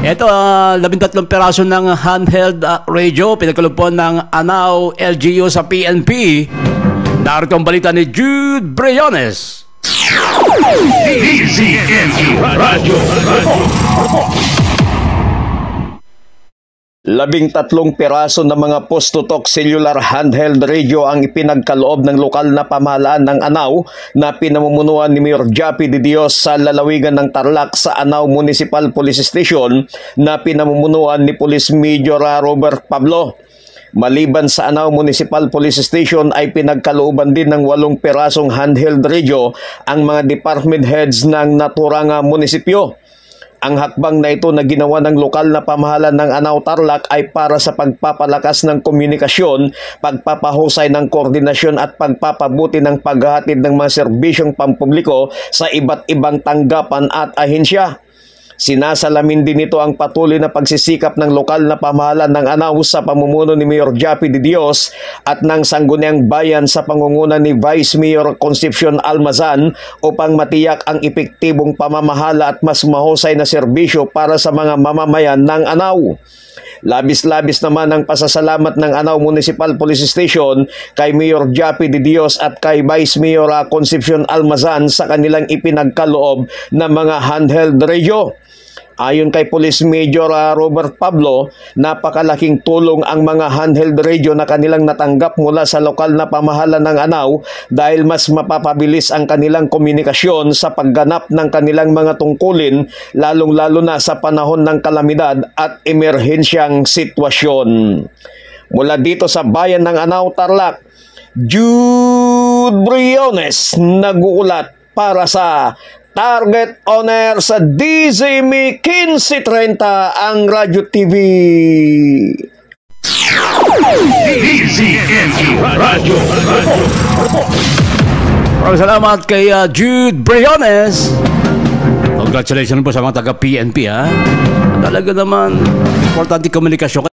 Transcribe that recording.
Ito, 13 peraso ng handheld radio, pinagkalupon ng Anao LGU sa PNP. Narito ang balita ni Jude Briones. DZNU Radio. 13 piraso ng mga push-to-talk cellular handheld radio ang ipinagkaloob ng lokal na pamahalaan ng Anao na pinamumunuan ni Mayor Jappy De Dios sa lalawigan ng Tarlac sa Anao Municipal Police Station na pinamumunuan ni Police Major Robert Pablo. Maliban sa Anao Municipal Police Station ay pinagkalooban din ng 8 pirasong handheld radio ang mga department heads ng naturang munisipyo. Ang hakbang na ito na ginawa ng lokal na pamahalaan ng Anao Tarlac ay para sa pagpapalakas ng komunikasyon, pagpapahusay ng koordinasyon at pagpapabuti ng paghahatid ng mga serbisyong pampubliko sa iba't ibang tanggapan at ahensya. Sinasalamin din ito ang patuloy na pagsisikap ng lokal na pamahalaan ng Anao sa pamumuno ni Mayor Jappy De Dios at ng Sangguniang Bayan sa pangunguna ni Vice Mayor Concepcion Almazan upang matiyak ang epektibong pamamahala at mas mahusay na serbisyo para sa mga mamamayan ng Anao. Labis-labis naman ang pasasalamat ng Anao Municipal Police Station kay Mayor Jappy De Dios at kay Vice Mayor Concepcion Almazan sa kanilang ipinagkaloob na mga handheld radio. Ayon kay Police Major Robert Pablo, napakalaking tulong ang mga handheld radio na kanilang natanggap mula sa lokal na pamahalaan ng Anao dahil mas mapapabilis ang kanilang komunikasyon sa pagganap ng kanilang mga tungkulin, lalong-lalo na sa panahon ng kalamidad at emerhensyang sitwasyon. Mula dito sa bayan ng Anao, Tarlac, Jude Briones nag-uulat para sa Target Owner sa DZME 1530 ang Radyo TV. DZNU Radio. Maraming salamat kay Jude Briones. Congratulations po sa mga taga-PNP. Talaga naman, importante komunikasyon.